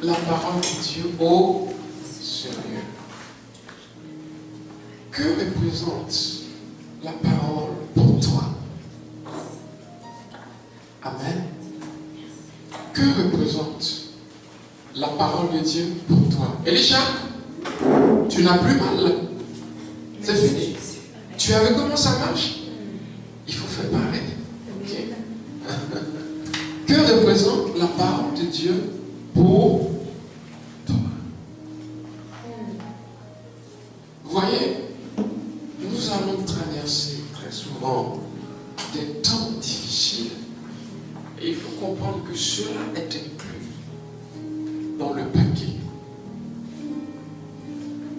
la parole de Dieu au sérieux. Que représente la parole pour toi? Amen. Que représente la parole de Dieu pour toi? Elisha, tu n'as plus mal. C'est fini. Tu as vu comment ça marche? Il faut faire pareil. Okay. Que représente la parole de Dieu pour toi? Vous voyez, nous allons traverser très souvent des temps difficiles. Et il faut comprendre que cela est inclus dans le paquet.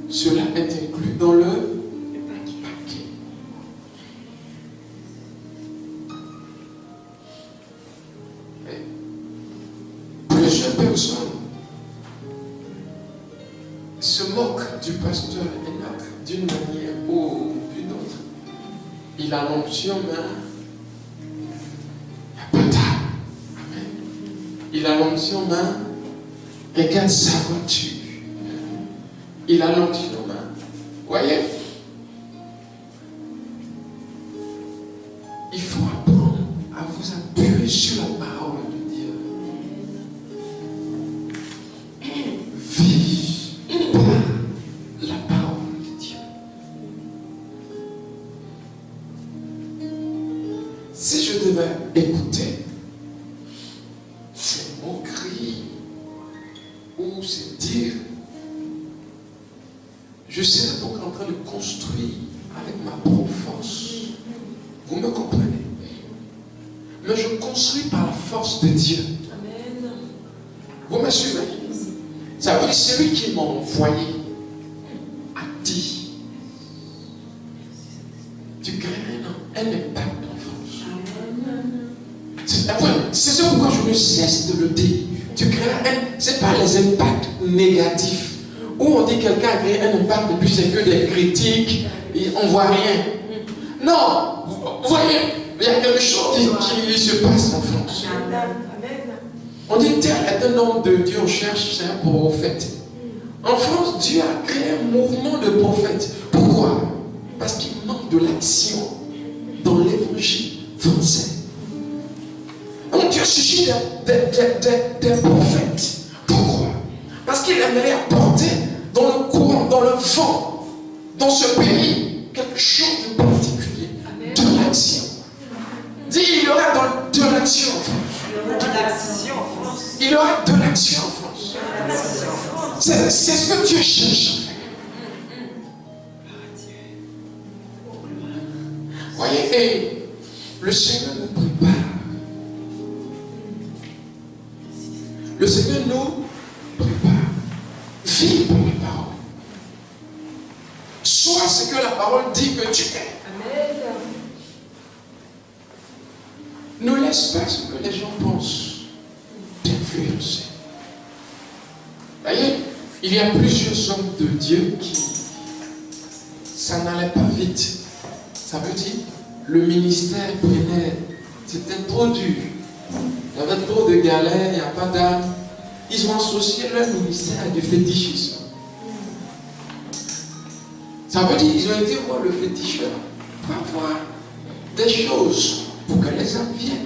Cela est inclus dans le paquet. Plusieurs personnes se moquent du pasteur Enoch d'une manière ou d'une autre. Il a l'onction, mais il n'y a pas d'âme. Amen. Il a l'onction, mais regarde sa voiture. Il a l'onction, mais voyez, il faut apprendre à vous appuyer sur la parole de Dieu. Vive par la parole de Dieu. Si je devais écouter ces moqueries ou ces dires, je serais donc en train de construire avec ma propre force. Vous me comprenez? Mais je construis par la force de Dieu. Amen. Vous me suivez? Ça veut dire celui qui m'a envoyé a dit, tu crées un impact en France. C'est pourquoi je ne cesse de le dire. Tu crées c'est pas les impacts négatifs. Où on dit quelqu'un a créé un impact et puis c'est que des critiques et on ne voit rien. Non, vous voyez, il y a quelque chose qui se passe en France. On dit tel est un homme de Dieu, on cherche, c'est un prophète. En France, Dieu a créé un mouvement de prophètes. Pourquoi? Parce qu'il manque de l'action dans l'évangile français. Donc Dieu suscite des prophètes. Pourquoi? Parce qu'il aimerait apporter dans le courant, dans le vent, dans ce pays, quelque chose de particulier. Amen. De l'action. Dis, il y aura de l'action en France. Il y aura de l'action en France. C'est ce que Dieu cherche à faire. Voyez, et le Seigneur nous prépare. Le Seigneur nous prépare. Vis par la parole. Sois ce que la parole dit que tu es. Amen. Ne laisse pas ce que les gens pensent t'influencer. Voyez, il y a plusieurs hommes de Dieu qui, ça n'allait pas vite. Ça veut dire, le ministère prenait, c'était trop dur. Il y avait trop de galères, il n'y a pas d'âme. Ils ont associé leur ministère à du fétichisme. Ça veut dire qu'ils ont été voir le féticheur pour avoir des choses pour que les âmes viennent.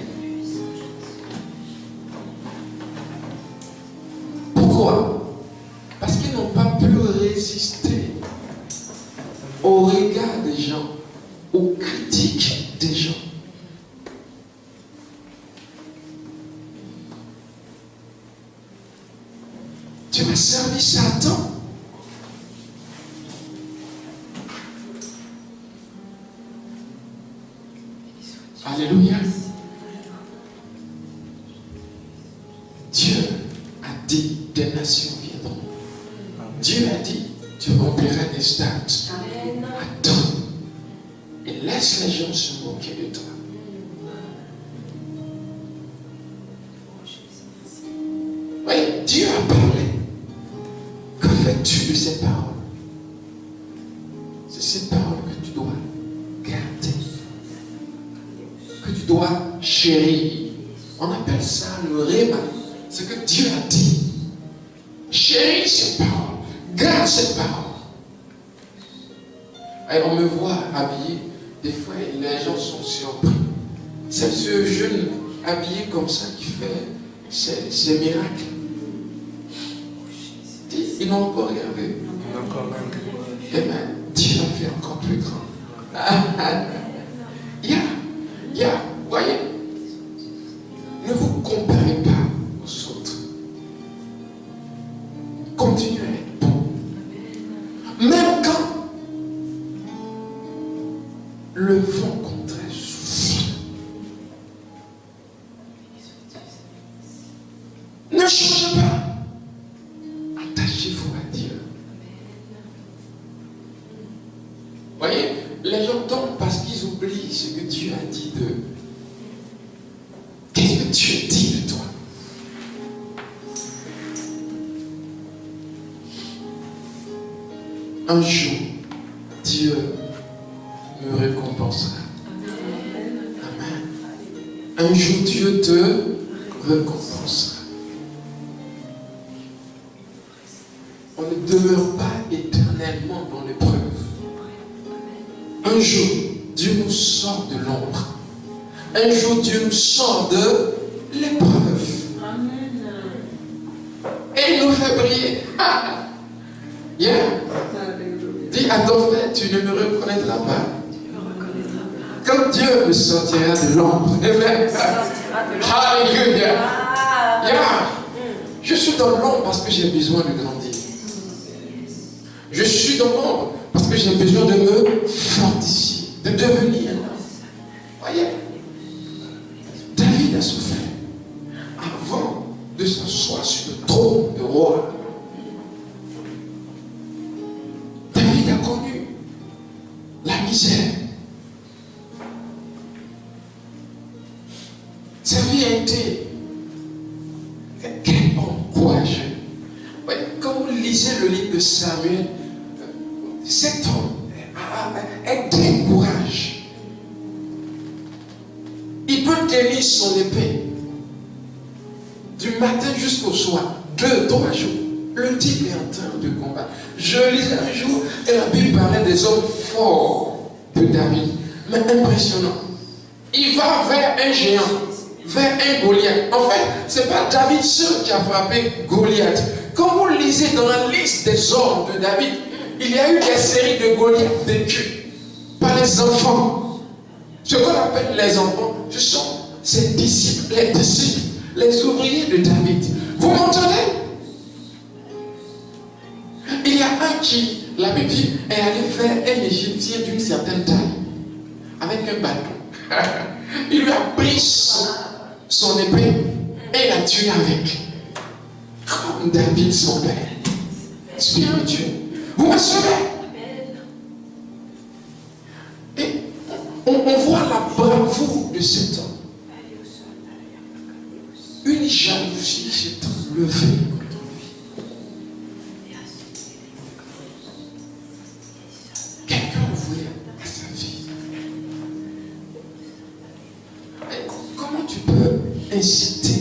Pourquoi? Parce qu'ils n'ont pas pu résister au regard des gens, aux critiques des gens. Tu vas servir Satan. Alléluia. Dieu a dit, des nations viendront. Dieu a dit, tu rempliras des stades. Attends. Et laisse les gens se moquer de toi. Oui, Dieu a parlé. Que fais-tu de ces paroles? C'est ces paroles que tu dois garder. Que tu dois chérir. On appelle ça le réma. Ce que Dieu a dit. Chéris cette parole. Garde cette parole. Et on me voit habillé. Des fois, les gens sont surpris. C'est ce jeune habillé comme ça qui fait ces miracles. Ils n'ont encore rien vu. Eh bien, Dieu a fait encore plus grand. Voyez, ne vous comparez pas aux autres. Continuez à être bon. Même quand le vent contraire souffle, ne changez pas. Attachez-vous à Dieu. Voyez, les gens tombent parce qu'ils oublient ce que Dieu a dit d'eux. Qu'est-ce que Dieu dit de toi? Un jour, Dieu me récompensera. Amen. Un jour, Dieu te récompensera. On ne demeure pas éternellement dans l'épreuve. Un jour, Dieu nous sort de l'ombre. Un jour, Dieu nous sort de l'épreuve. Et il nous fait briller. Dis à ton frère, tu ne me reconnaîtras pas. Comme Dieu me sortira de l'ombre. Amen. Alléluia. Je suis dans l'ombre parce que j'ai besoin de grandir. Je suis dans l'ombre parce que j'ai besoin de me fortifier, de devenir. Voyez, David a souffert avant de s'asseoir sur le trône de roi. David a connu la misère. Sa vie a été quel homme courageux. Quand vous lisez le livre de Samuel, cet homme est très courageux. Il peut tenir son épée du matin jusqu'au soir, 2-3 jours. Le type est en train de combattre. Je lisais un jour et la Bible parlait des hommes forts de David, mais impressionnant. Il va vers un géant, vers un Goliath. En fait, ce n'est pas David seul qui a frappé Goliath. Quand vous lisez dans la liste des hommes de David, il y a eu des séries de Goliath vécues par les enfants. Ce qu'on appelle les enfants, ce sont ses disciples, les ouvriers de David. Vous m'entendez? Il y a un qui, la Bible dit, est allé faire un Égyptien d'une certaine taille, avec un bâton. Il lui a pris son épée et l'a tué avec. Comme David, son père spirituel. Vous me suivez? Et on voit la bravoure de cet homme. Une jalousie s'est enlevée contre lui. Quelqu'un voulait à sa vie. Et comment tu peux inciter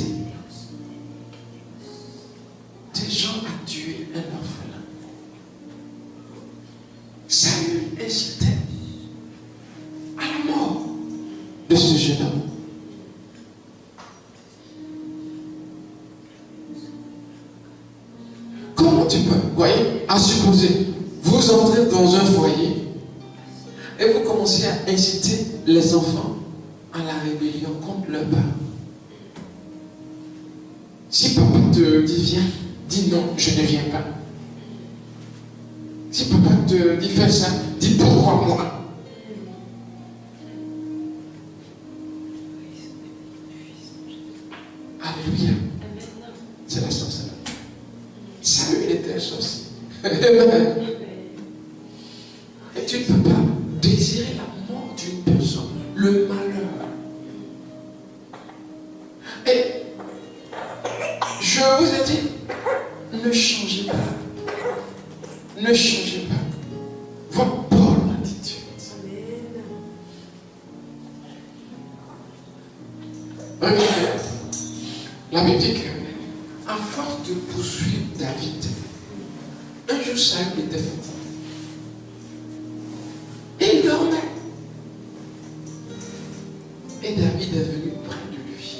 des gens à tuer un orphelin? Saül incitait à la mort de ce jeune homme. Comment tu peux, voyez, à supposer, vous entrez dans un foyer et vous commencez à inciter les enfants à la rébellion contre leur père. Si papa te dit viens, dis non, je ne viens pas. Si papa te dit fais ça, dis pourquoi moi. Alléluia. C'est la sorcellerie. Saül était un sorcier. Et tu ne peux pas désirer la mort d'une personne, le malheur. Et je vous ai dit, ne changez pas. Ne changez pas votre bonne attitude. Regardez, la Bible dit que, à force de poursuivre David, jour, Saül était fatigué. Et il dormait. Et David est venu près de lui.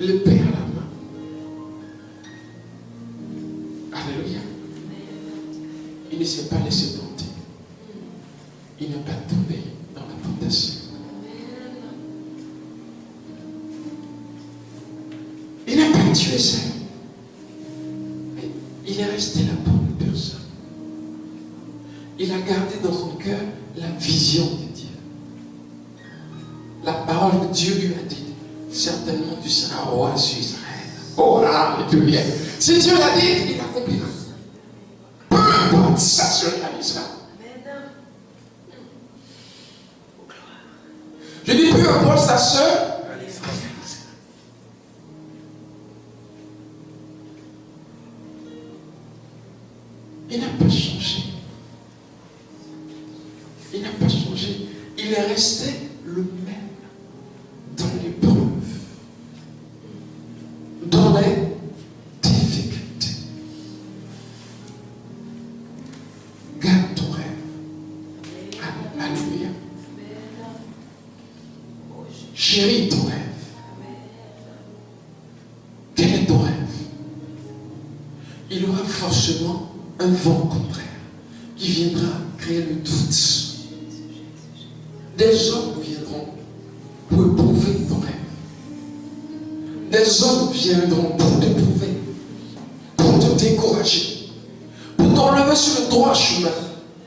L'épée à la main. Alléluia. Il ne s'est pas laissé tenter. Il n'est pas tombé dans la tentation. Il n'a pas tué Saül. Mais il est resté là pour une personne. Il a gardé dans son cœur la vision de Dieu. La parole de Dieu lui a dit, certainement tu seras roi sur Israël. Oh, alléluia. Si Dieu l'a dit, il accomplira. Peu importe, ça se réalisera. Je dis peu importe, ça se réalisera. Il n'a pas changé. Il n'a pas changé. Il est resté le même dans l'épreuve, dans les difficultés. Garde ton rêve. Alléluia. Chéris ton rêve. Quel est ton rêve? Il y aura forcément un vent contraire qui viendra créer le doute. Des hommes viendront pour éprouver ton rêve. Des hommes viendront pour t'éprouver, pour te décourager, pour t'enlever sur le droit chemin.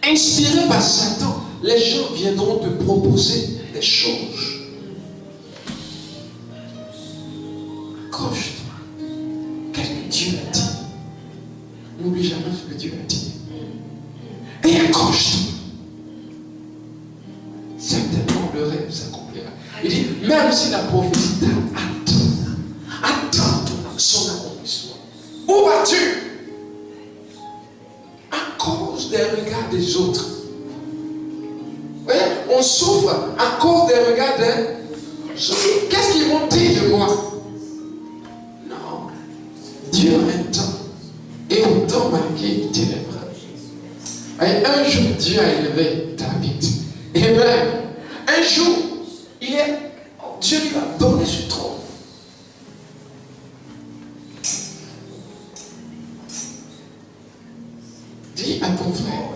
Inspirés par Satan, les gens viendront te proposer des choses. Accroche-toi. Qu'est-ce que Dieu a dit? N'oublie jamais ce que Dieu a dit. Et accroche-toi. Certainement le rêve s'accomplira. Il dit, même si la prophétie attend son accomplissement. Où vas-tu? À cause des regards des autres. Vous voyez, on souffre à cause des regards des autres. Qu'est-ce qu'ils vont dire de moi? Non. Dieu a un temps. Et au temps marqué, il t'élèvera. Et un jour, Dieu a élevé David. Et bien, un jour, Dieu lui a donné ce trône. Dis à ton frère,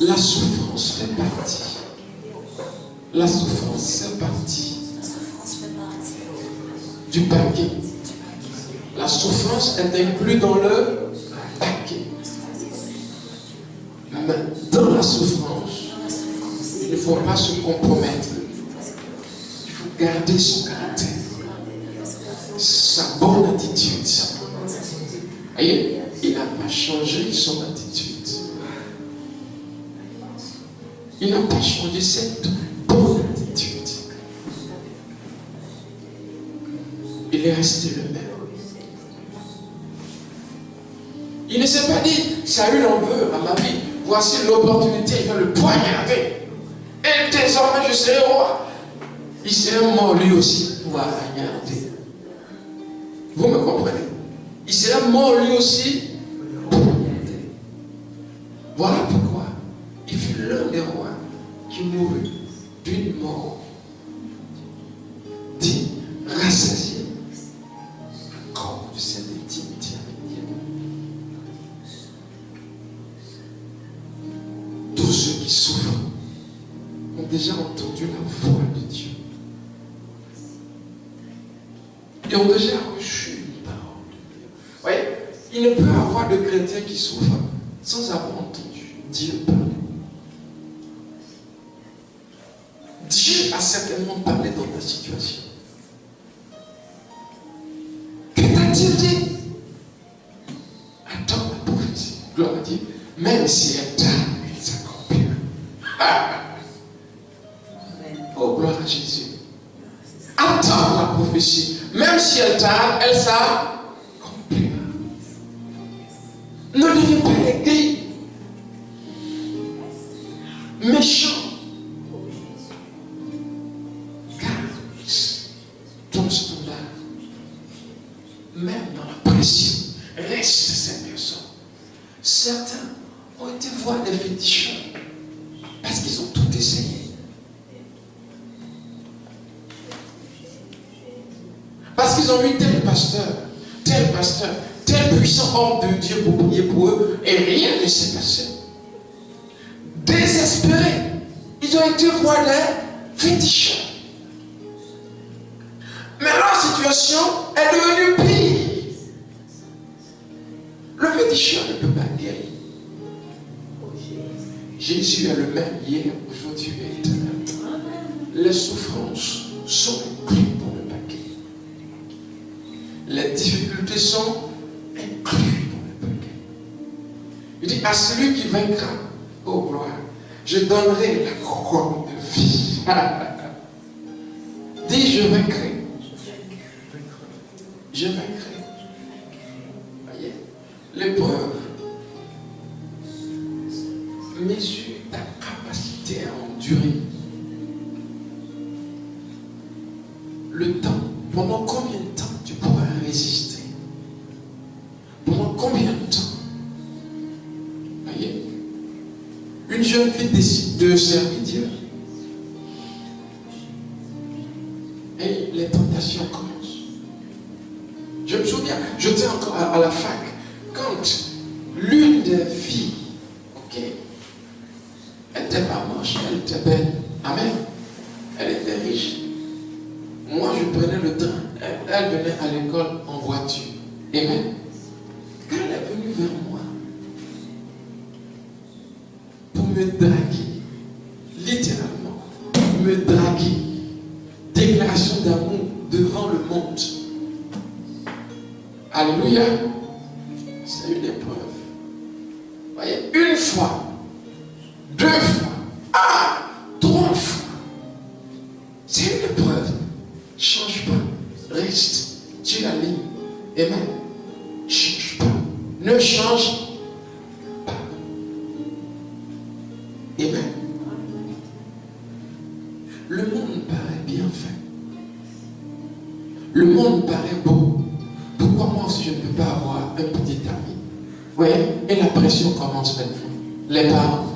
la souffrance fait partie. La souffrance fait partie du paquet. La souffrance est inclue dans le paquet. Mais dans la souffrance, il ne faut pas se compromettre. Il faut garder son caractère, sa bonne attitude. Voyez, il n'a pas changé son attitude. Il n'a pas changé cette bonne attitude. Il est resté le même. Il ne s'est pas dit, Saül en veut à ma vie. Voici l'opportunité, il va le poignarder. Et désormais, je serai roi. Il serait mort lui aussi pour poignarder. Vous me comprenez? Il serait mort lui aussi pour poignarder. Voilà pourquoi il fut l'un des rois qui mourut d'une mort dit rassasié à cause de cette intimité avec Dieu. Tous ceux qui souffrent ont déjà entendu la voix de Dieu et ont déjà reçu une parole de Dieu. Vous voyez, il ne peut y avoir de chrétiens qui souffrent sans avoir entendu Dieu parler. Dieu a certainement parlé dans ta situation. Que t'a-t-il dit? Attends la prophétie. Gloire à Dieu. Même si elle tarde, elle s'accomplira. Oh, gloire à Jésus. Attends la prophétie. Même si elle tarde, elle s'accomplira. Ne deviens pas aigri, méchant. Car ton standard, même dans Certains ont été voir des féticheurs parce qu'ils ont tout essayé. Parce qu'ils ont eu tel pasteur, tel puissant homme de Dieu pour prier pour eux et rien ne s'est passé. Désespérés, ils ont été voir des féticheurs. Mais leur situation est devenue pire. Le féticheur ne peut pas guérir. Jésus est le même hier, aujourd'hui et éternellement. Les souffrances sont incluses pour ne pas guérir. Les difficultés sont incluses pour ne pas guérir. Il dit à celui qui vaincra, oh gloire, je donnerai la couronne de vie. Dis, je vaincrai. Je vaincrai. Voyez, l'épreuve mesure ta capacité à endurer. Le temps, pendant combien de temps tu pourras résister? Pendant combien de temps? Voyez, une jeune fille décide de servir Dieu. Et les tentations commencent. Je me souviens, j'étais encore à la fac, quand l'une des filles, ok, elle n'était pas moche, elle était belle, amen, elle était riche. Moi, je prenais le train, elle venait à l'école en voiture, amen. Quand elle est venue vers moi, pour me draguer, littéralement, me draguer, déclaration d'amour devant le monde. Alléluia. C'est une épreuve. Voyez, une fois, deux fois, trois fois. C'est une épreuve. Change pas. Reste sur la ligne. Amen. Change pas. Ne change pas. Amen. Le monde paraît bien fait. Le monde paraît beau. Pourquoi moi aussi je ne peux pas avoir un petit ami? Vous voyez? Et la pression commence maintenant. Les parents.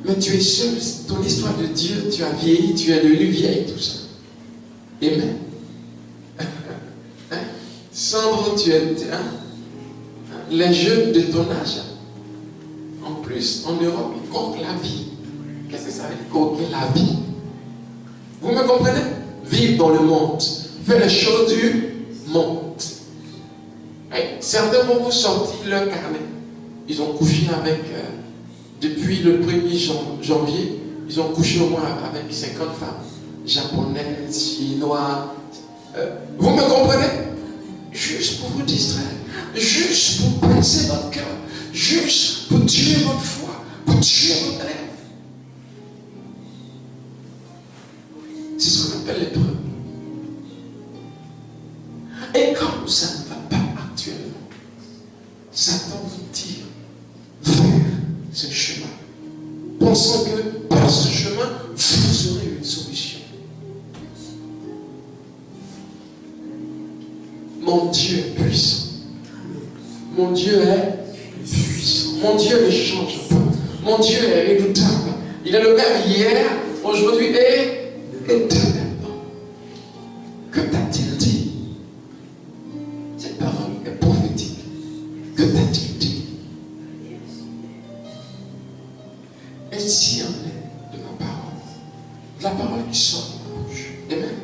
Mais tu es seul, ton histoire de Dieu, tu as vieilli, tu es devenu vieille, tout ça. Amen. Hein? Sandro, tu es... Hein? Les jeunes de ton âge, en plus, en Europe, ils coquent la vie. Qu'est-ce que ça veut dire, coquer la vie? Vous me comprenez? Vivre dans le monde. Faire les choses du monde. Certains vont vous sortir leur carnet. Ils ont couché avec, depuis le 1er janvier, ils ont couché au moins avec 50 femmes. Japonaises, chinois. Vous me comprenez? Juste pour vous distraire. Juste pour pincer votre cœur. Juste pour tuer votre foi. Pour tuer votre rêve. C'est ce qu'on appelle l'épreuve. Et comme ça ne va pas actuellement, Satan vous tire vers ce chemin, pensant que par ce chemin, vous aurez une solution. Mon Dieu est puissant. Mon Dieu est puissant. Mon Dieu ne change pas. Mon Dieu est redoutable. Il est le même hier, aujourd'hui et éternellement. Que t'a-t-il dit? Cette parole est prophétique. Que t'a-t-il dit? Et si on est de ma parole, la parole qui sort de ma bouche, amen,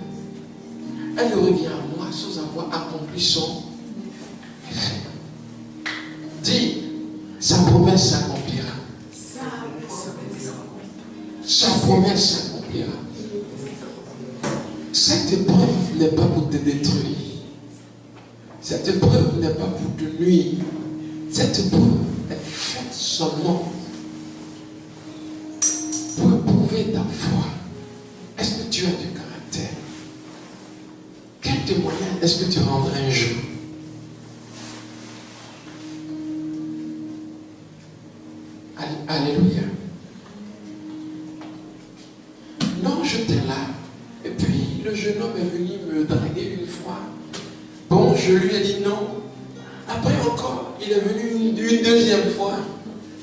elle revient à moi sans avoir accompli son rêve. Dis, sa promesse s'accomplira. Sa promesse s'accomplira. Cette épreuve n'est pas pour te détruire. Cette épreuve n'est pas pour te nuire. Cette épreuve est faite seulement pour éprouver ta foi. Est-ce que tu as du caractère? Quel témoignage est-ce que tu rendras un jour? Alléluia. Non, j'étais là. Et puis le jeune homme est venu me draguer une fois. Bon, je lui ai dit non. Après encore, il est venu une une deuxième fois.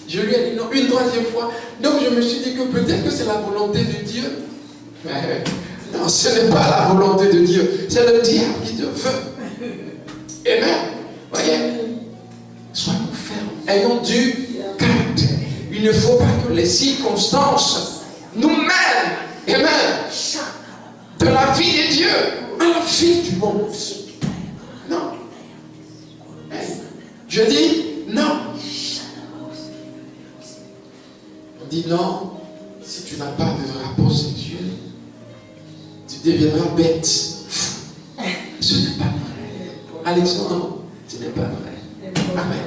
Je lui ai dit non, une troisième fois. Donc je me suis dit que peut-être que c'est la volonté de Dieu. Mais non, ce n'est pas la volonté de Dieu. C'est le diable qui te veut. Amen. Voyez, soyons fermes. Ayons du caractère. Il ne faut pas que les circonstances nous mènent, amen, de la vie de Dieu à la vie du monde. Non. Je dis non. On dit non, si tu n'as pas de rapport sexuel, tu deviendras bête. Ce n'est pas vrai. Alexandre, ce n'est pas vrai. Amen.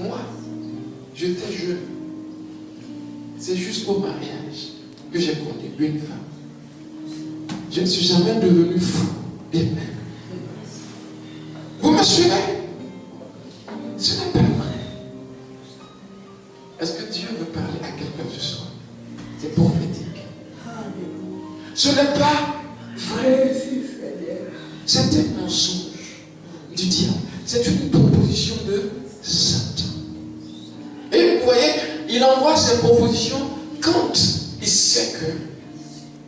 Moi, j'étais jeune. C'est jusqu'au mariage que j'ai connu une femme. Je ne suis jamais devenu fou. Amen. Vous me suivez? Ce n'est pas vrai. Est-ce que Dieu veut parler à quelqu'un ce soir? C'est prophétique. Ce n'est pas vrai. C'est un mensonge du diable. C'est une proposition de Satan. Et vous voyez, il envoie ses propositions quand il sait que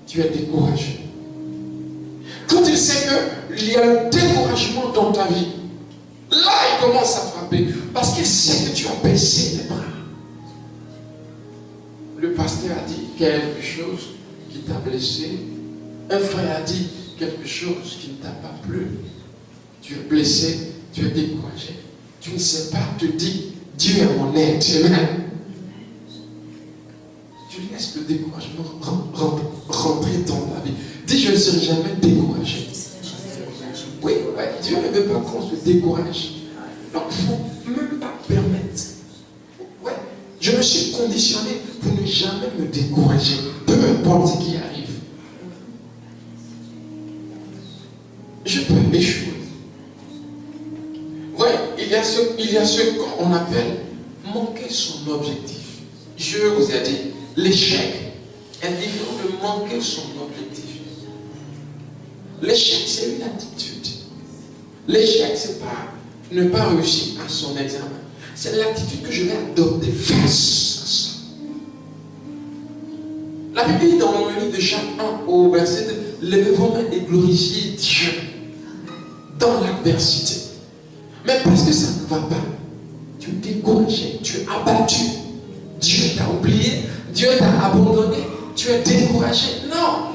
tu es découragé. Quand il sait qu'il y a un découragement dans ta vie, là il commence à frapper. Parce qu'il sait que tu as baissé les bras. Le pasteur a dit quelque chose qui t'a blessé. Un frère a dit quelque chose qui ne t'a pas plu. Tu es blessé, tu es découragé. Tu ne sais pas te dire, Dieu est mon aide. Amen. Tu laisses le découragement rentrer dans ta vie. Dis, je ne serai jamais découragé. Oui, ouais, Dieu ne veut pas qu'on se décourage. Donc, il ne faut même pas permettre. Ouais, je me suis conditionné pour ne jamais me décourager, peu importe ce qui arrive. Je peux échouer. Ouais, il y a ce qu'on appelle manquer son objectif. Je vous ai dit, l'échec est différent de manquer son objectif. L'échec, c'est une attitude. L'échec, c'est pas ne pas réussir à son examen. C'est l'attitude que je vais adopter face à ça. La Bible dit dans le livre de Jacques 1 au verset 2, levez vos mains et glorifiez Dieu dans l'adversité. Mais parce que ça ne va pas, tu es découragé, tu es abattu. Dieu t'a oublié, Dieu t'a abandonné, tu es découragé. Non,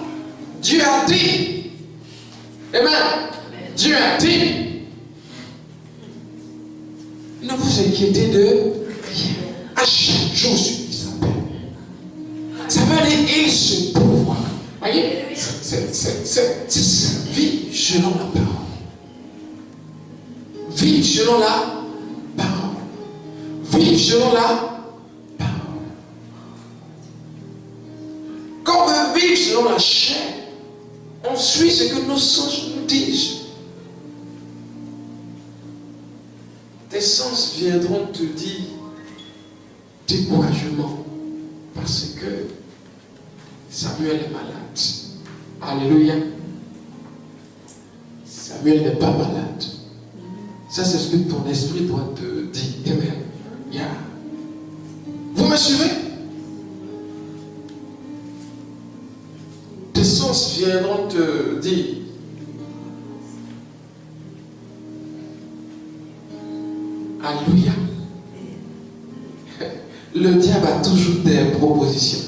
Dieu a dit. Amen. Dieu a dit. Ne vous inquiétez de rien. À chaque jour suffit sa paix. Ça veut dire il se pourvoit. Voyez, c'est ça. Vie selon la parole. Vie selon la parole. Vie selon la parole. Quand on veut vivre selon la chair, on suit ce que nos sens nous disent. Tes sens viendront te dire découragement parce que Samuel est malade. Alléluia. Samuel n'est pas malade. Ça, c'est ce que ton esprit doit te dire. Amen. Yeah. Vous me suivez? Tes sens viendront te dire alléluia. Le diable a toujours des propositions.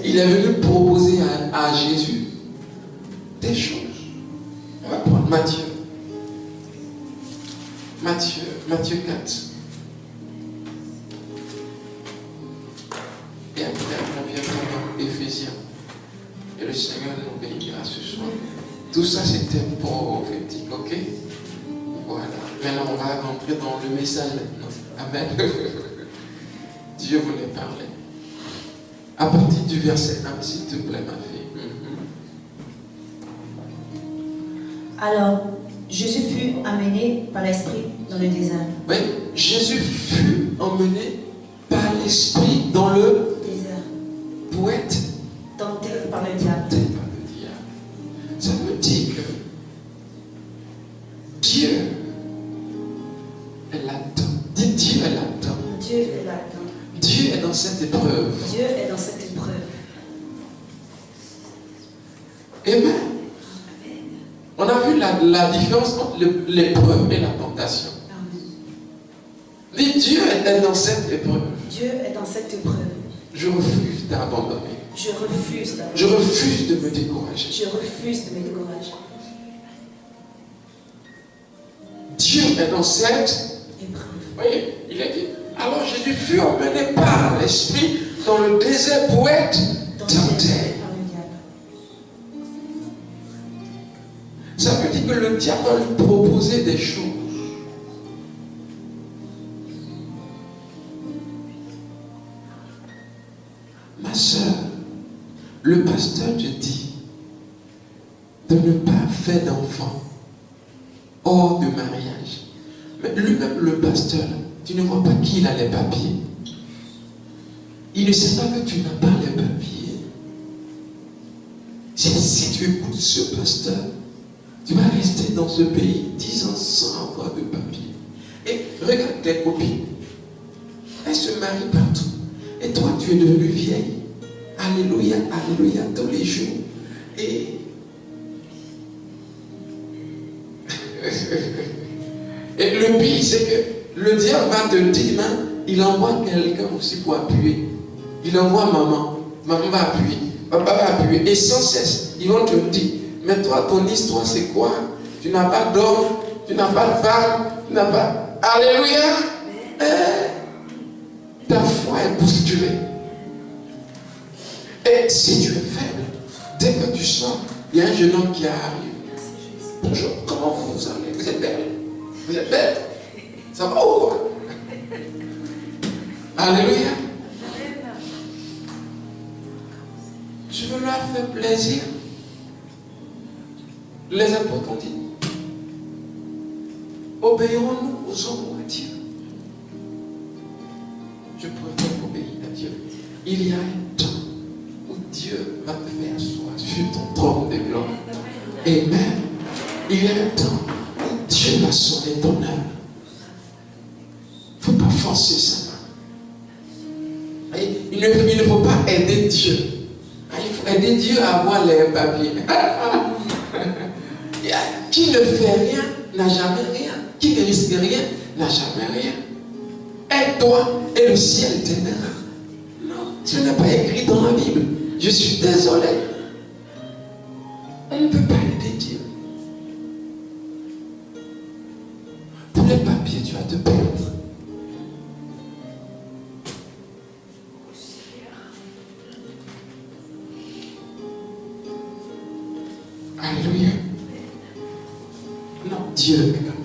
Il est venu proposer à Jésus des choses. On va prendre Matthieu 4. Et après, on vient dans Éphésiens. Et le Seigneur nous bénira ce soir. Tout ça, c'était prophétique, ok? Voilà. Maintenant, on va rentrer dans le message maintenant. Amen. Dieu voulait parler. À partir du verset 1, s'il te plaît, ma fille. Alors, Jésus fut amené par l'Esprit dans le désert. Oui, Jésus fut emmené par l'Esprit dans le désert. Pour être Tenté par le diable. tenté par le diable. Ça veut dire que Dieu est là-dedans. Dis Dieu est là-dedans. Dieu est là-dedans. Dieu est dans cette épreuve. Dieu est dans cette épreuve. Amen. On a vu la différence entre l'épreuve et la tentation. Amen. Dis Dieu est dans cette épreuve. Dieu est dans cette épreuve. Je refuse d'abandonner. Je refuse d'abandonner. Je refuse de me décourager. Je refuse de me décourager. Dieu est dans cette Épreuve. Oui, il a dit. Alors Jésus fut emmené par l'Esprit dans le désert pour être tenté. Ça veut dire que le diable va lui proposer des choses. Ma soeur, le pasteur te dit de ne pas faire d'enfant hors de mariage. Mais lui-même, le pasteur, tu ne vois pas qu'il a les papiers. Il ne sait pas que tu n'as pas les papiers. Si tu écoutes ce pasteur, tu vas rester dans ce pays 10 ans sans avoir de papiers. Et regarde tes copines. Elles se marient partout. Et toi, tu es devenue vieille. Alléluia, alléluia, tous les jours. Et le pire, c'est que le diable va te dire, hein, il envoie quelqu'un aussi pour appuyer. Il envoie maman. Maman va appuyer. Papa va appuyer. Et sans cesse, ils vont te dire, mais toi, ton histoire, c'est quoi? Tu n'as pas d'homme, tu n'as pas de femme, tu n'as pas... Alléluia! Ta foi est bousculée. Et si tu es faible, dès que tu sors, il y a un jeune homme qui arrive. Bonjour, comment vous allez? Vous êtes belle? Vous êtes belle? Ça va ou quoi? Alléluia! Tu veux leur faire plaisir? Les apôtres ont dit, obéirons-nous aux hommes ou à Dieu? Je préfère obéir à Dieu. Il y a un temps où Dieu va te faire asseoir sur ton trône de gloire. Amen. Il y a un temps où Dieu va sonner ton âme. Il ne faut pas forcer ça. Il ne faut pas aider Dieu. Il faut aider Dieu à avoir les papiers. Qui ne fait rien n'a jamais rien. Qui ne risque rien n'a jamais rien. Aide-toi et le ciel t'aidera. Non, ce n'est pas écrit dans la Bible. Je suis désolé. On ne peut pas aider Dieu. Pour les papiers, tu vas te perdre. Alléluia. Non, Dieu est capable.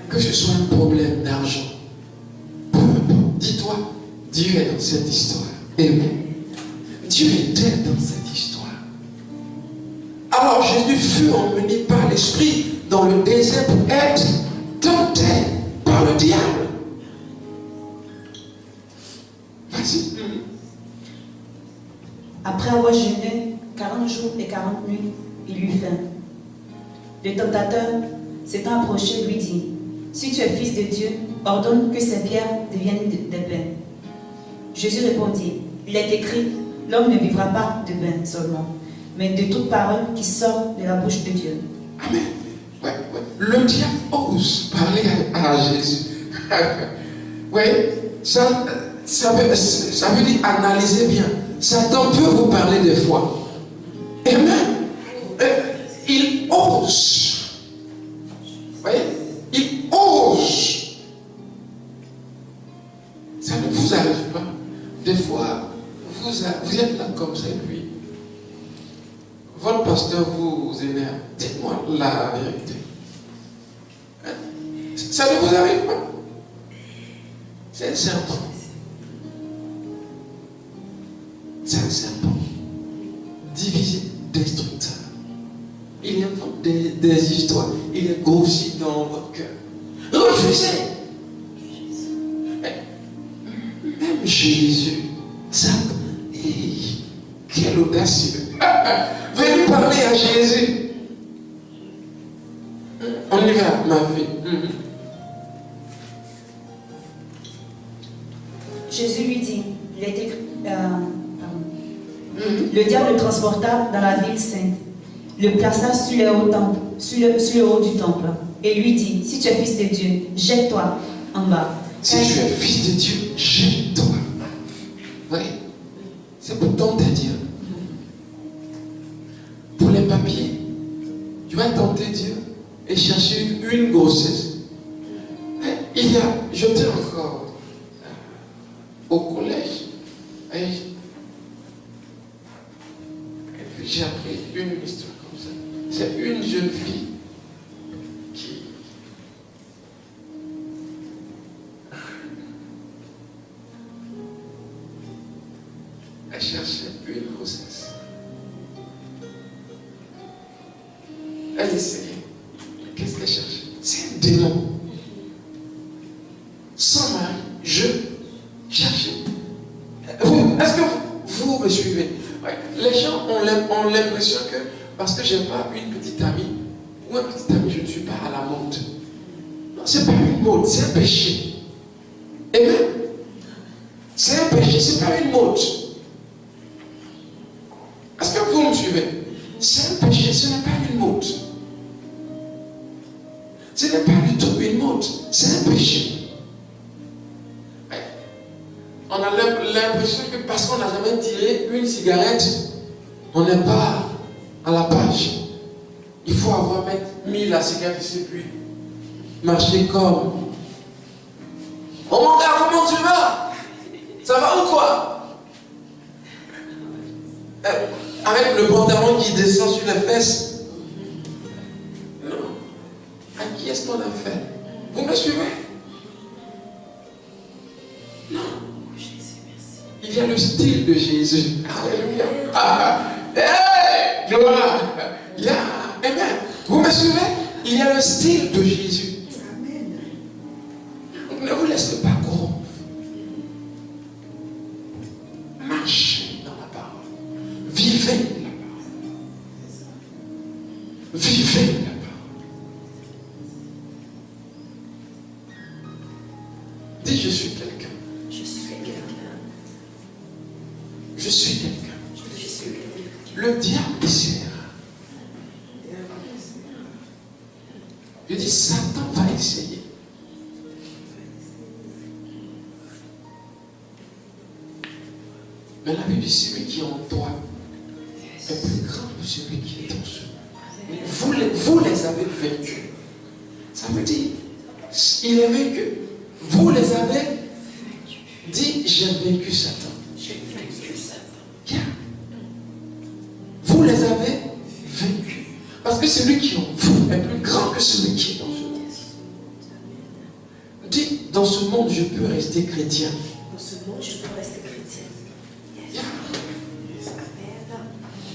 Que ce soit un problème d'argent, peu importe. Dis-toi, Dieu est dans cette histoire. Amen. Dieu était dans cette histoire. Alors Jésus fut emmené par l'Esprit dans le désert pour être tenté par le diable. Vas-y. Après avoir jeûné 40 jours et 40 nuits, il eut faim. Le tentateur, s'étant approché, lui dit, si tu es fils de Dieu, ordonne que ces pierres deviennent des pains. Jésus répondit, il est écrit, l'homme ne vivra pas de pain seulement, mais de toute parole qui sort de la bouche de Dieu. Amen. Ouais. Le diable ose parler à Jésus. Oui, ça veut dire analyser bien. Satan peut vous parler des fois. Amen. Il ose. Oui, il ose. Ça ne vous arrive pas. Des fois, vous êtes là comme ça, et puis votre pasteur vous énerve. Dites-moi la vérité. Ça ne vous arrive pas. C'est un serpent. C'est un serpent. Divisé, destructeur. Il invente des histoires. Il est grossi dans votre cœur. Refusez. Même Jésus, Satan, quel audacieux. Venez parler à Jésus. On y va, ma fille. Jésus lui dit, le diable le transporta dans la ville sainte, le plaça sur le haut du temple, et lui dit, si tu es fils de Dieu, jette-toi en bas. Si tu es fils de Dieu, jette-toi. Oui, c'est pour tenter Dieu. Pour les papiers, tu vas tenter Dieu et chercher une grossesse. J'étais encore au collège et puis j'ai appris une histoire comme ça. C'est une jeune fille qui elle cherchait une grossesse. Elle essayait. Qu'est-ce qu'elle cherchait? C'est un démon. Sans mari, je cherchais. Est-ce que vous me suivez? Ouais. Les gens ont l'impression que parce que je n'ai pas une petite amie ou un petit ami, je ne suis pas à la mode. Non, ce n'est pas une mode, c'est un péché. Amen. C'est un péché, ce n'est pas une mode. Est-ce que vous me suivez? C'est un péché, ce n'est pas une mode. Ce n'est pas du tout une mode, c'est un péché. On a l'impression que parce qu'on n'a jamais tiré une cigarette, on n'est pas à la page. Il faut avoir mis la cigarette ici, puis marcher comme. Oh mon gars, comment tu vas? Ça va ou quoi? Avec le pantalon qui descend sur les fesses. Non. À qui est-ce qu'on a fait? Vous me suivez? Non. Il y a le style de Jésus. Alléluia. Hey, gloire. Amen. Vous me suivez? Il y a le style de Jésus. Amen. Donc ne vous laissez pas corrompre. Marchez dans la parole. Vivez la parole. Vivez la parole. Dis, je suis quelqu'un. Je suis quelqu'un. Je suis quelqu'un. Le diable essaiera. Je dis, Satan va essayer. Mais la Bible dit, celui qui est en toi est plus grand que celui qui est en vous. Vous les avez vaincus. Ça veut dire, il est vaincu. Vous les avez dit, j'ai vaincu Satan. Vous les avez vaincus. Parce que celui qui est en vous est plus grand que celui qui est dans ce monde. Dis, dans ce monde, je peux rester chrétien. Dans ce monde, je peux rester chrétien.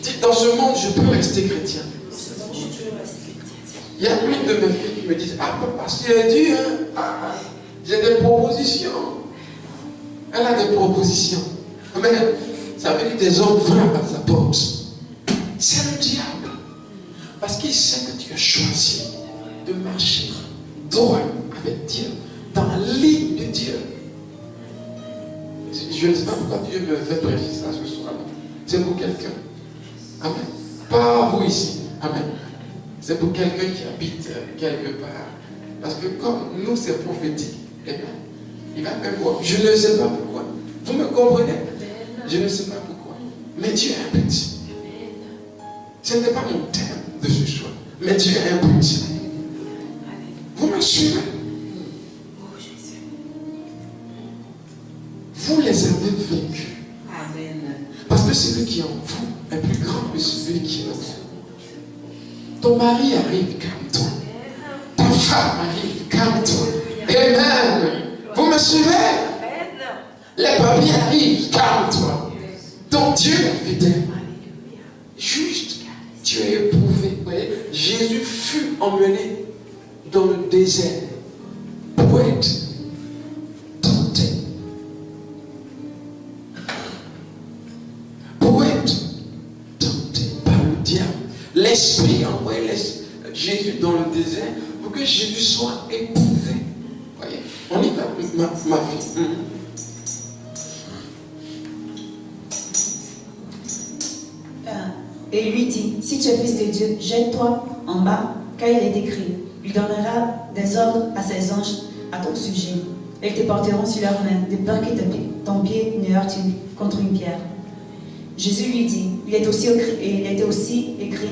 Dis, dans ce monde, je peux rester chrétien. Dans ce monde, je peux rester chrétien. Il y a une de mes filles qui me dit, ah papa, c'est dur, hein? J'ai des propositions. Elle a des propositions. Mais ça veut dire que des hommes frappent à sa porte. C'est le diable. Parce qu'il sait que tu as choisi de marcher droit avec Dieu, dans la ligne de Dieu. Je ne sais pas pourquoi Dieu me fait prêcher ça ce soir. C'est pour quelqu'un. Amen. Pas vous ici. Amen. C'est pour quelqu'un qui habite quelque part. Parce que comme nous, c'est prophétique. Amen. Il va même voir. Je ne sais pas pourquoi. Vous me comprenez? Je ne sais pas pourquoi. Mais Dieu est un petit. Ce n'était pas mon thème de ce choix. Mais Dieu est un petit. Vous me suivez? Vous les avez vaincus. Amen. Parce que celui qui est en vous est plus grand que celui qui est en vous. Ton mari arrive, calme-toi. Ta femme arrive, calme-toi. Amen. Vous me suivez? Les papiers arrivent, calme-toi. Ton Dieu est fidèle. Juste, tu es éprouvé. Vous voyez, Jésus fut emmené dans le désert pour être tenté. Pour être tenté par le diable. L'Esprit a envoyé Jésus dans le désert pour que Jésus soit éprouvé. Vous voyez, on y va, ma fille. et lui dit, si tu es fils de Dieu, jette-toi en bas, car il est écrit, il donnera des ordres à ses anges à ton sujet. Ils te porteront sur leurs mains, de peur que ton pied ne heurte contre une pierre. Jésus lui dit, il était aussi écrit,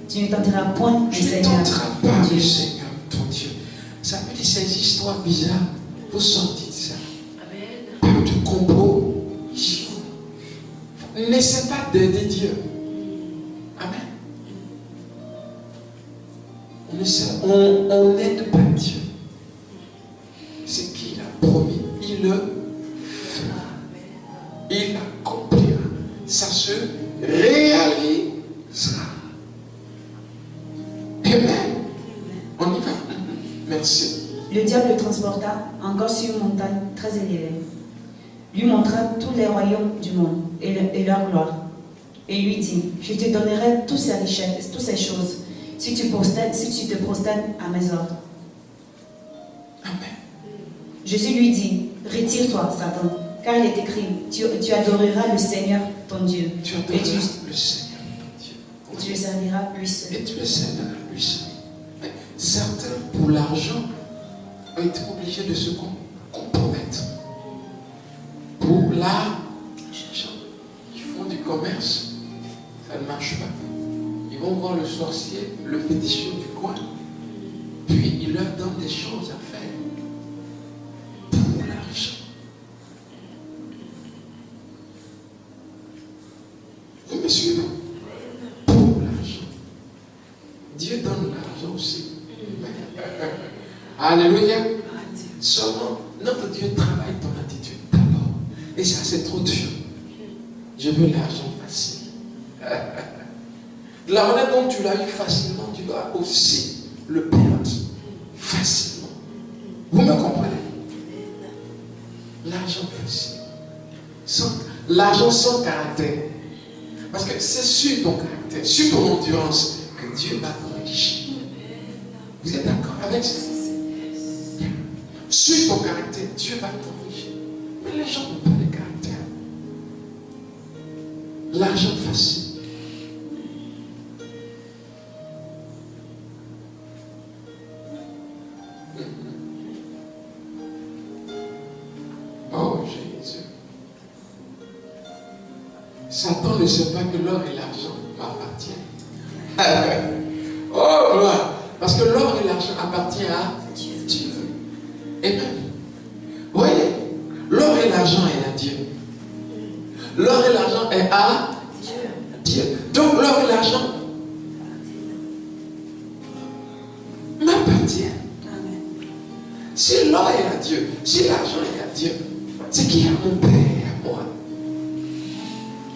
tu ne tenteras point le Tu ne Seigneur. tenteras pas le Seigneur, ton Dieu. Ça veut dire ces histoires bizarres. Vous sortez de ça. Pas de complot. N'essaie pas d'aider Dieu. Amen. On n'aide pas Dieu. C'est qu'il a promis. Il le fera. Il accomplira. Ça se réalisera. Amen. On y va. Merci. Le diable le transporta encore sur une montagne très élevée, lui montra tous les royaumes du monde et leur gloire, et lui dit, je te donnerai toutes ces richesses, toutes ces choses, si tu te prosternes à mes ordres. Amen. Jésus lui dit, retire-toi, Satan, car il est écrit, tu adoreras le Seigneur ton Dieu, Tu adoreras le Seigneur ton Dieu. et tu le serviras lui seul. Et tu le serviras lui seul. Mais certains, pour l'argent, ont été obligés de se compromettre. Pour l'argent, ils font du commerce, ça ne marche pas. Ils vont voir le sorcier, le féticheur du coin, puis il leur donne des choses à faire. Pour l'argent. Vous me suivez? Pour l'argent. Dieu donne l'argent aussi. Alléluia. Seulement, notre Dieu travaille ton attitude d'abord. Et ça, c'est trop dur. Je veux l'argent facile. De la manière dont tu l'as eu facilement, tu dois aussi le perdre facilement. Vous me comprenez? L'argent facile. L'argent sans caractère. Parce que c'est sur ton caractère, sur ton endurance, que Dieu va t'enrichir. Vous êtes d'accord avec ça? Sur ton caractère, Dieu va t'enrichir. Mais les gens n'ont pas de caractère. L'argent facile. Oh Jésus. Satan ne sait pas que l'or et l'argent m'appartiennent. Oh gloire. Parce que l'or et l'argent appartiennent à Dieu. Amen. Vous voyez, l'or et l'argent est à Dieu. L'or et l'argent est à Dieu. Donc l'or et l'argent m'appartiennent. Si l'or est à Dieu, si l'argent est à Dieu, c'est qui a mon Père et à moi.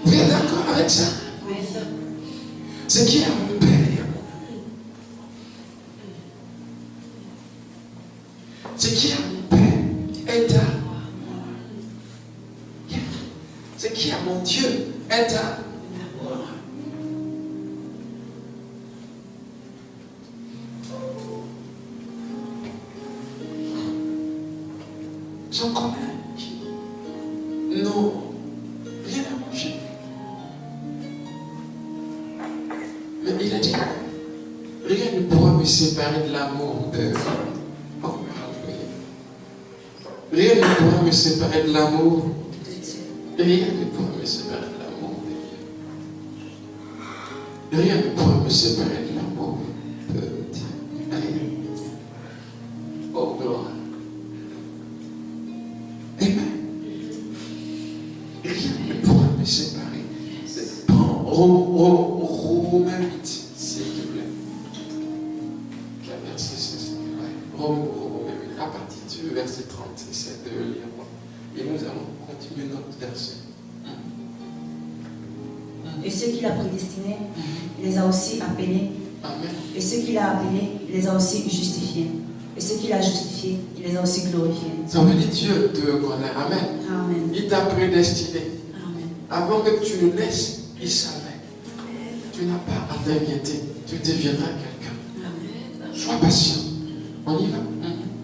Vous êtes d'accord avec ça? C'est qui a mon Père et à moi. C'est qui a mon Père est à moi. C'est qui a mon Dieu est à moi. J'en connais qui n'ont rien à manger. Mais il a dit, rien ne pourra me séparer de l'amour de... Oh, rien ne pourra me séparer de l'amour. Rien ne pourra me séparer de l'amour de Dieu. Rien ne pourra me séparer de l'amour de Dieu. Rien. Oh, gloire. Amen. Rien ne pourra me séparer. Prends Romains 8, s'il te plaît. La verset 16. Romains 8, à partir du verset 30, essaie de le lire. Et nous allons continuer notre verset. Et ceux qu'il a prédestinés, il les a aussi appelés. Amen. Et ceux qu'il a appelés, il les a aussi justifiés. Et ceux qu'il a justifiés, il les a aussi glorifiés. Ça veut dire Dieu te connaît. Amen. Amen. Il t'a prédestiné. Amen. Avant que tu ne naisses, il savait. Tu n'as pas à t'inquiéter. Tu deviendras quelqu'un. Sois patient. On y va.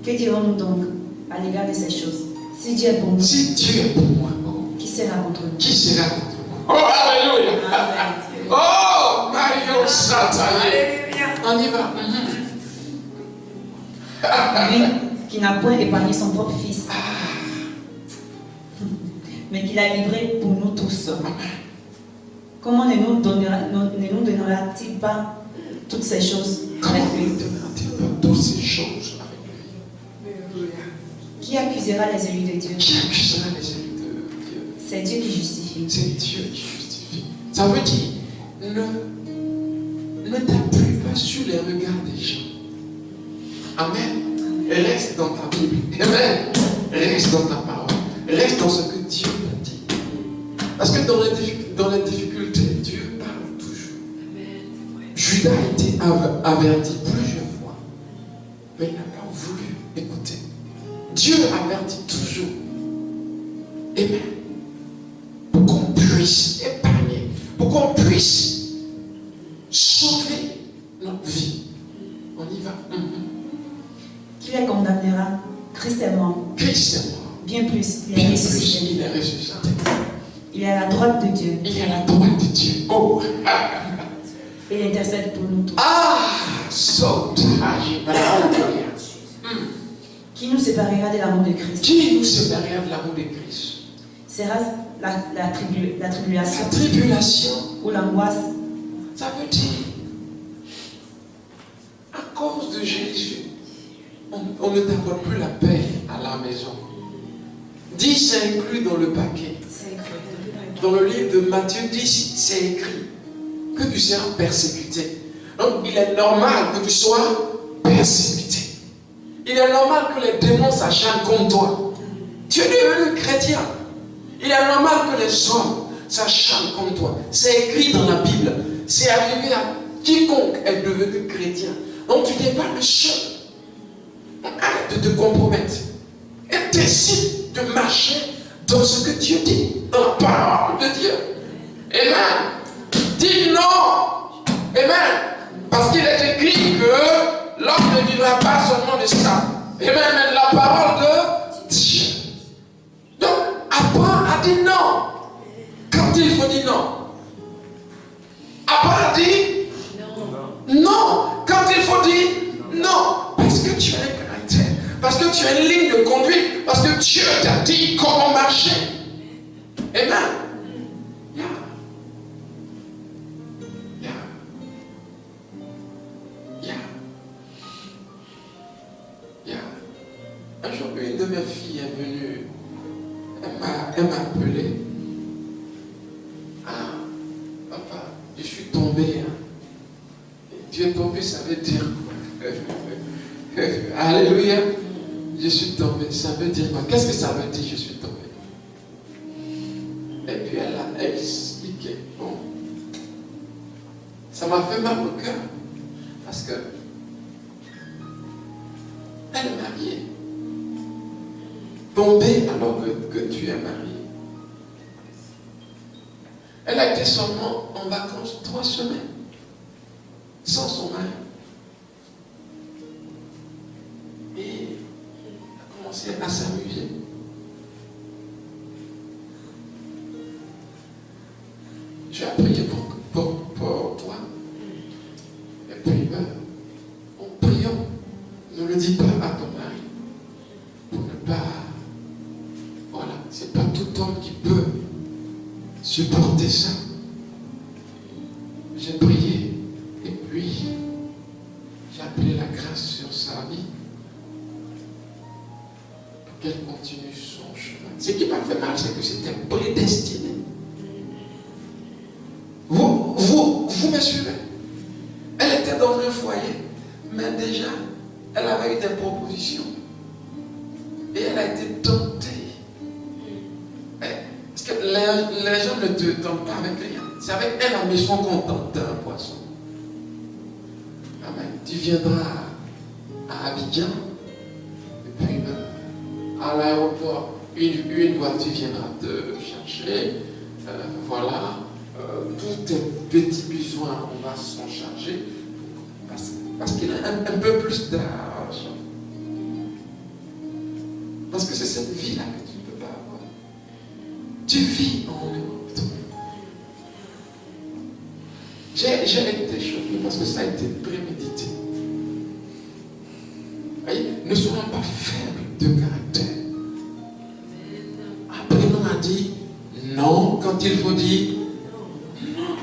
Que dirons-nous donc à l'égard de ces choses? Si Dieu est pour nous, Si Dieu est pour moi, qui sera contre nous? qui sera contre moi? Oh, alléluia! Amen. Oh, ma On y va. Lui qui n'a point épargné son propre fils, mais qui l'a livré pour nous tous. Comment ne nous donnera-t-il pas toutes ces choses avec lui? Toutes ces choses avec lui. Qui accusera les élus de Dieu? Qui accusera les élus de Dieu? C'est Dieu qui justifie. C'est Dieu qui justifie. Ça veut dire, ne t'appuie pas sur les regards des gens. Amen. Reste dans ta Bible. Amen. Reste dans ta parole. Reste dans ce que Dieu t'a dit. Parce que dans les difficultés, Dieu parle toujours. Judas a été averti plusieurs fois, mais il n'a pas voulu écouter. Dieu avertit toujours. Amen. Pour qu'on puisse épargner, pour qu'on puisse sauver notre vie. On y va. Qui les condamnera? Christ est mort. Christ est mort. Bien plus, il est Bien ressuscité. plus, il est ressuscité. Il est à la droite de Dieu. Il est à la droite de Dieu. Oh! Il intercède pour nous tous. Saute. Qui nous séparera de l'amour de Christ? Qui nous séparera de l'amour de Christ? Sera la tribulation La tribulation. ou l'angoisse? Ça veut dire, à cause de Jésus, on ne t'accorde plus la paix à la maison. 10, c'est inclus dans le paquet. Dans le livre de Matthieu 10, c'est écrit que tu seras persécuté. Donc, il est normal que tu sois persécuté. Il est normal que les démons s'acharnent contre toi. Tu es devenu chrétien. Il est normal que les hommes s'acharnent contre toi. C'est écrit dans la Bible. C'est arrivé à quiconque est devenu chrétien. Donc, tu n'es pas le seul. Arrête de te compromettre. Et décide de marcher dans ce que Dieu dit, dans la parole de Dieu. Amen. Dis non. Amen. Parce qu'il est écrit que l'homme ne vivra pas seulement de ça. Amen. Mais de la parole de Dieu. Donc, apprends à dire non. Quand il faut dire non. Apprends à dire non. Quand il faut dire non. Parce que tu as un caractère. Parce que tu as une ligne de conduite. Parce que Dieu t'a dit comment marcher. Amen. Un jour, une de mes filles est venue. Elle m'a appelé. Papa, je suis tombé. Tu es tombé, ça veut dire quoi? Alléluia. Je suis tombé, ça veut dire quoi? Qu'est-ce que ça veut dire, je suis tombé? Et puis elle a expliqué. Bon, ça m'a fait mal au cœur. Parce que elle est mariée. Tomber alors que tu es marié. Elle a été seulement en vacances 3 semaines. Sans son mari. Et a commencé à s'amuser. Je vais prier pour toi. Et puis, en priant, ne le dis pas à ton mari. Pour ne pas. Voilà, c'est pas tout homme qui peut supporter ça. J'ai prié. Et puis, j'ai appelé la grâce sur sa vie. Pour qu'elle continue son chemin. Ce qui m'a fait mal, c'est que c'était prédestiné. Vous me suivez? Elle était dans un foyer, mais déjà, elle avait eu des propositions. Et elle a été tentée. Parce que les gens ne te tentent pas avec rien. C'est avec elle à la maison qu'on tente un poisson. Amen. Tu viendras à Abidjan, et puis à l'aéroport, une voiture viendra te chercher. Voilà. Tous tes petits besoins, on va s'en charger. Parce qu'il a un peu plus d'argent. Parce que c'est cette vie-là que tu ne peux pas avoir. Tu vis en Europe. J'ai été choqué parce que ça a été prémédité. Voyez, ne soyons pas faibles de caractère. Apprenons à dire non quand il faut dire non.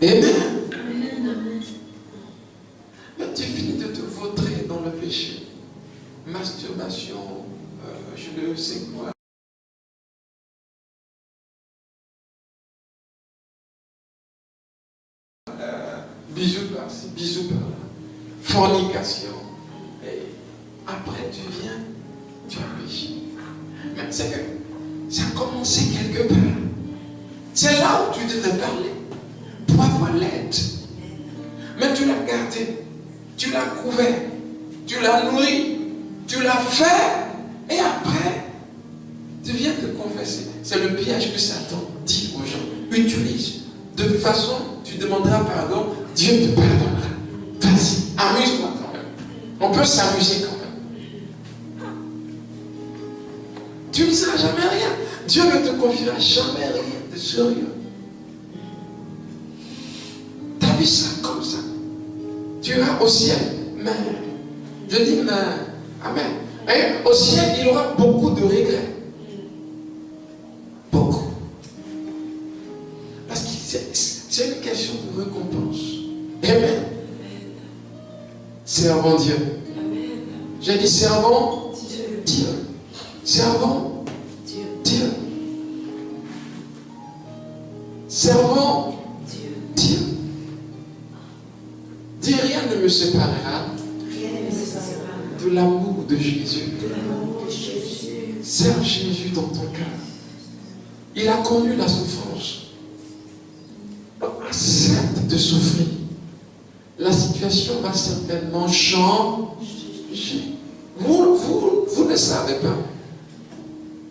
Amen. Mais tu finis de te vautrer dans le péché. Masturbation, je ne sais quoi. Bisous par-ci, bisous par-là. Fornication. Et après tu viens, tu as péché. Mais c'est que ça a commencé quelque part. C'est là où tu devais parler pour avoir l'aide. Mais tu l'as gardé, tu l'as couvert, tu l'as nourri, tu l'as fait, et après, tu viens te confesser. C'est le piège que Satan dit aux gens. Utilise. De toute façon, tu demanderas pardon, Dieu te pardonnera. Vas-y, amuse-toi quand même. On peut s'amuser quand même. Tu ne seras jamais rien. Dieu ne te confiera jamais rien de sérieux. Tu as vu ça comme ça. Tu iras au ciel. Mais, je dis mais, amen. Et au ciel, il y aura beaucoup de regrets. Beaucoup. Parce que c'est une question de récompense. Amen. Servons Dieu. J'ai dit servons Dieu. Servons Dieu. Servons Dieu. Dis rien ne me séparera de l'amour de Jésus. Serre Jésus dans ton cœur. Il a connu la souffrance. Accepte de souffrir. La situation va certainement changer. Vous ne savez pas.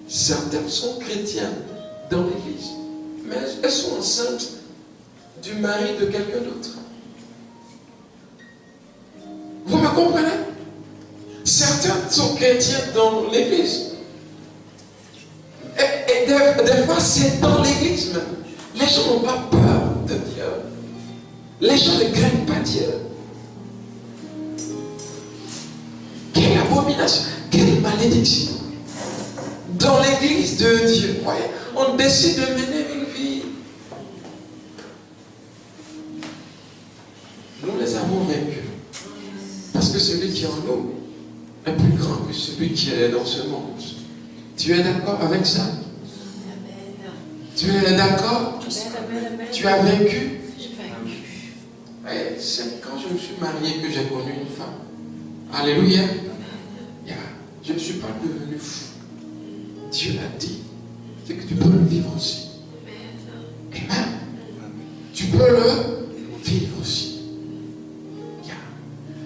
Certaines sont chrétiennes dans l'église, mais elles sont enceintes du mari de quelqu'un d'autre. Vous me comprenez? Certaines sont chrétiennes dans l'église. Et des fois, c'est dans l'église même. Les gens n'ont pas peur de Dieu. Les gens ne craignent pas Dieu. Quelle abomination, quelle malédiction. Dans l'église de Dieu, voyez, on décide de mener une vie. Nous les avons vaincus. Parce que celui qui est en nous est plus grand que celui qui est dans ce monde. Tu es d'accord avec ça? Tu es d'accord? Tu as vaincu? C'est quand je me suis marié que j'ai connu une femme. Alléluia. Je ne suis pas devenu fou. Dieu l'a dit. C'est que tu peux le vivre aussi. Amen. Tu peux le vivre aussi.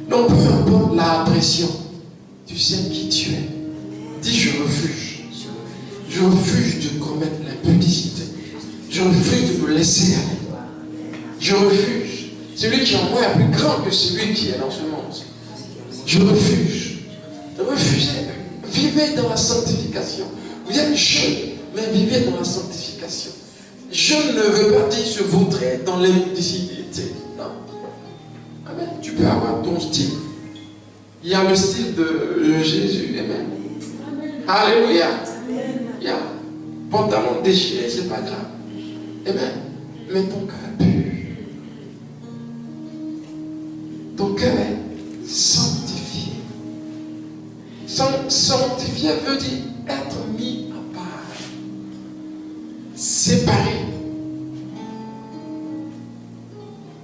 Non, peu importe la pression. Tu sais qui tu es. Dis je refuse. Je refuse de commettre l'impudicité. Je refuse de me laisser aller. Je refuse. Celui qui est en moi est plus grand que celui qui est dans ce monde. Je refuse. Refusez. Vivez dans la sanctification. Vous êtes jeune, mais vivez dans la sanctification. Jeune ne veut pas dire se vautrer dans l'impudicité. Non. Amen. Tu peux avoir ton style. Il y a le style de Jésus. Amen. Alléluia. Il y a pantalon déchiré, c'est pas grave. Amen. Mais ton cœur est pur. Ton cœur est sanctifié. Sanctifié veut dire être mis à part. Séparé.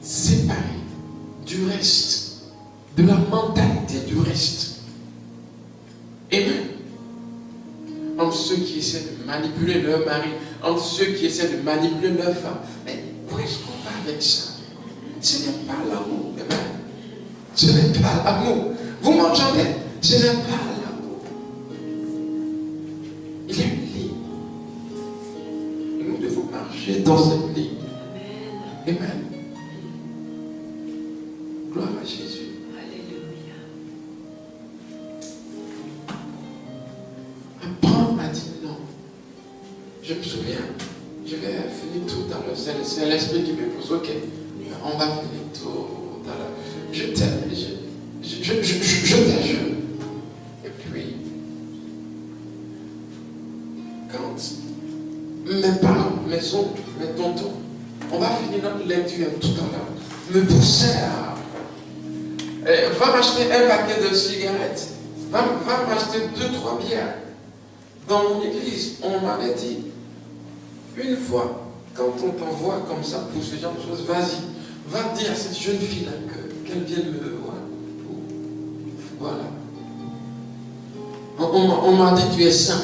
Séparé du reste. De la mentalité du reste. Amen. Entre ceux qui essaient de manipuler leur mari, entre ceux qui essaient de manipuler leur femme. Mais où est-ce qu'on va avec ça? Ce n'est pas l'amour. Amen. Ce n'est pas l'amour. Vous m'entendez? Ce n'est pas l'amour. Il y a une ligne. Et nous devons marcher dans cette ligne. Amen. Gloire à Jésus. Alléluia. Apprendre à dire non. Je me souviens, je vais finir tout à l'heure. C'est l'esprit qui me pousse. Ok, on va finir tout à l'heure. Je t'aime, je t'ajoute. Et puis, quand mes parents, mes oncles, mes tontons, on va finir notre lecture tout à l'heure, me poussaient à... va m'acheter un paquet de cigarettes, va m'acheter 2-3 bières. Dans mon église, on m'avait dit, une fois, quand on t'envoie comme ça pour ce genre de choses, vas-y, va dire à cette jeune fille-là qu'elle vienne me voir. Voilà. On m'a dit, tu es saint.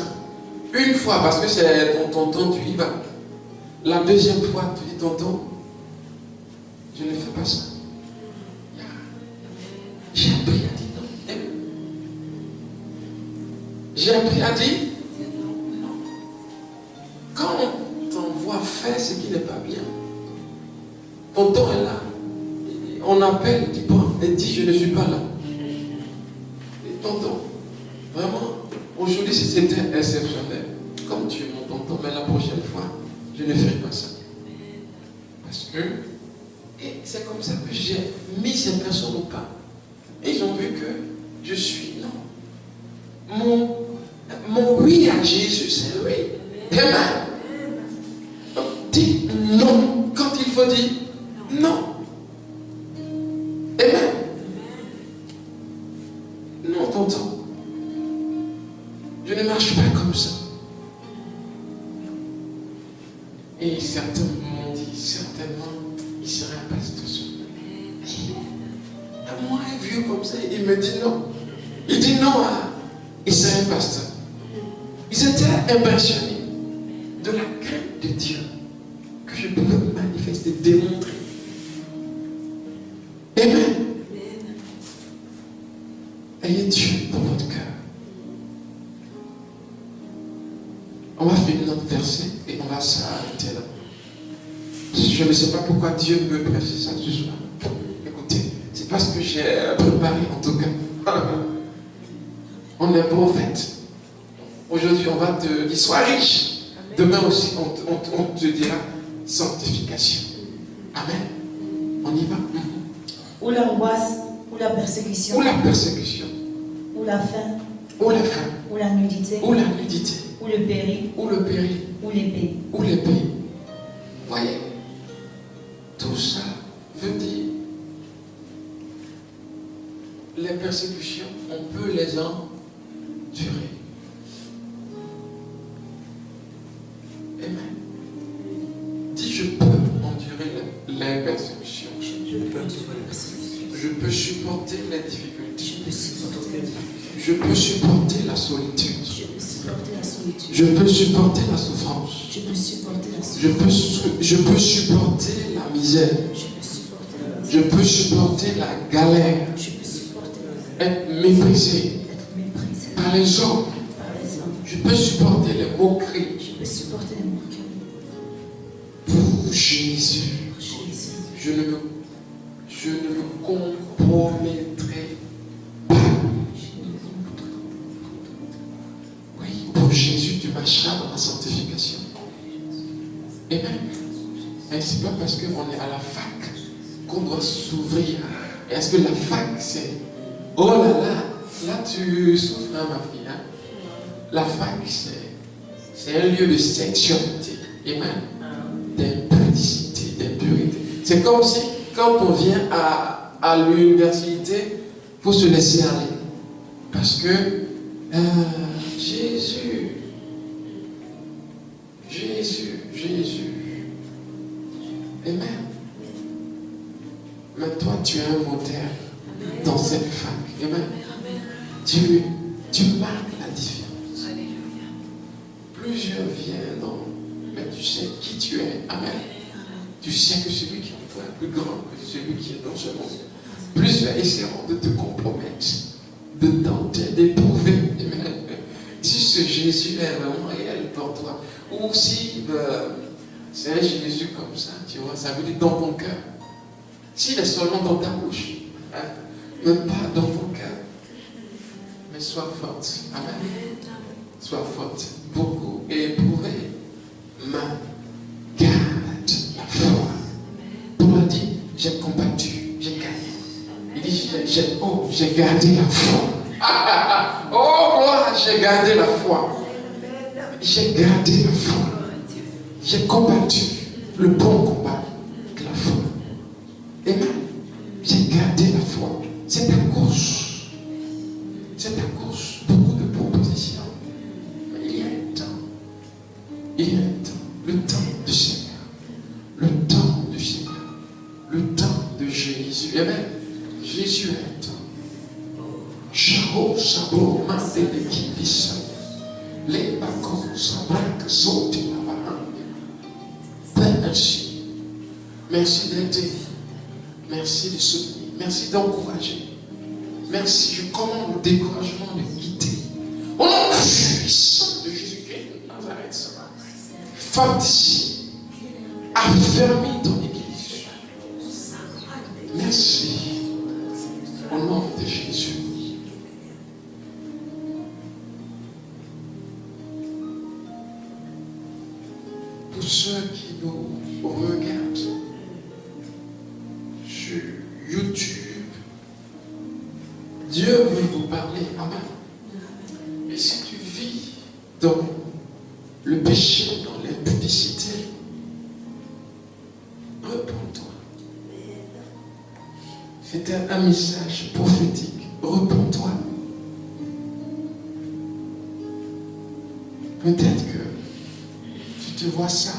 Une fois, parce que c'est ton tonton, tu y vas. La deuxième fois, tu dis, tonton, je ne fais pas ça. J'ai appris à dire non. J'ai appris à dire non. Quand on t'envoie faire ce qui n'est pas bien, tonton est là. On appelle, tu prends et dit, je ne suis pas là. Et tonton, vraiment, aujourd'hui c'était exceptionnel. Comme tu es mon tonton, mais la prochaine fois, je ne ferai pas ça. Parce que, et c'est comme ça que j'ai mis ces personnes au pas. Et ils ont vu que je suis non. Mon oui à Jésus, c'est oui. Amen. Donc, dis non quand il faut dire non. Amen. Non, tonton. Je ne marche pas comme ça. Et certains m'ont dit, certainement, il serait un pasteur. Moi, un vieux comme ça, il me dit non. Il dit non, il serait un pasteur. Ils étaient impressionnés de la crainte de Dieu que je pouvais manifester, démontrer. Amen. Ayez Dieu dans votre cœur. On va finir notre verset et on va s'arrêter là. Je ne sais pas pourquoi Dieu me prêche ça ce soir. Écoutez, c'est parce que j'ai préparé en tout cas. On est prophète. Aujourd'hui, on va te dire, sois riche. Demain aussi, on te dira sanctification. Amen. On y va. Ou l'angoisse, ou la persécution. Ou la persécution. Ou la faim. Ou la faim. Ou la nudité. Ou la nudité. Ou le péril. Ou le péril. Ou l'épée. Ou l'épée. Voyez. Tout ça veut dire les persécutions, on peut les endurer. Amen. Dis, je peux endurer les persécutions. Je peux supporter les difficultés. Je peux supporter la solitude. Je peux supporter la souffrance. Je peux supporter la misère. Je peux supporter la galère. Être méprisé par les hommes. Je peux supporter les moqueries. Pour Jésus, je ne me compromettrai pas. Oui, pour Jésus, tu marcheras dans la sanctification. Amen. Et c'est pas parce qu'on est à la fac qu'on doit s'ouvrir. Est-ce que la fac, c'est... Oh là là, là tu souffres, hein, ma fille. Hein? La fac, c'est un lieu de sexualité. Amen. D'impudicité, d'impurité. C'est comme si, quand on vient à l'université, il faut se laisser aller. Parce que Jésus. Amen. Mais toi, tu es un modèle dans cette fac. Amen. Tu marques la différence. Plusieurs viennent dans... Mais tu sais qui tu es. Amen. Tu sais que celui qui est toi est plus grand que celui qui est dans ce monde. Plusieurs essaieront de te compromettre, de tenter, d'éprouver. Amen. Si ce Jésus est vraiment réel pour toi, ou si c'est un Jésus comme ça, tu vois, ça veut dire dans ton cœur. S'il est seulement dans ta bouche, hein, même pas dans ton cœur, mais sois forte. Amen. Sois forte, beaucoup et éprouvée. J'ai gardé la foi. Oh, gloire, j'ai gardé la foi. J'ai gardé la foi. J'ai combattu le bon combat de la foi. Amen. J'ai gardé la foi. C'est ta course. C'est ta course. Beaucoup de propositions. Mais il y a un temps. Il y a un temps. Le temps du Seigneur. Le temps du Seigneur. Le temps de Jésus. Amen. Jésus a un temps. Chao, Sabo, Mandeleki, Lisa. Les bacons, Sabrak, Zoti, Labahan. Père, merci. Merci d'aider. Merci de soutenir. Merci d'encourager. Merci. Je commande le découragement de quitter. Au nom puissant de Jésus-Christ de Nazareth. Fortifie. Affermis ton église. Merci. Au nom de Jésus. Pour ceux qui nous regardent sur YouTube, Dieu veut vous parler. Amen. Et si tu vis dans le péché, dans l'impudicité, repens-toi. C'est un message prophétique. Repens-toi. Peut-être que tu te vois sale,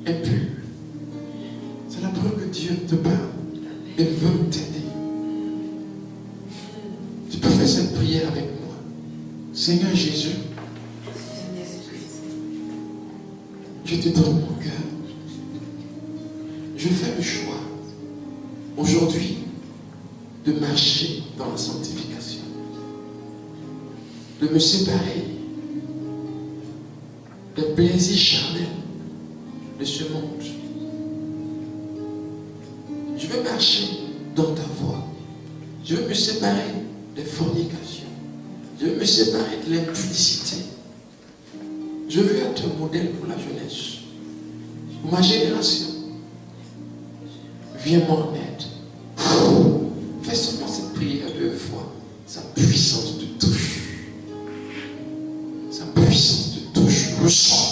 impur. C'est la preuve que Dieu te parle et veut t'aider. Tu peux faire cette prière avec moi. Seigneur Jésus, je te donne mon cœur. Je fais le choix aujourd'hui de marcher dans la sanctification, de me séparer des plaisirs charnels de ce monde. Je veux marcher dans ta voie. Je veux me séparer des fornications. Je veux me séparer de l'impudicité. Je veux être un modèle pour la jeunesse, pour ma génération. Viens-moi en aide. Fais seulement cette prière 2 fois. Sa puissance te touche. Sa puissance te touche. Ressens.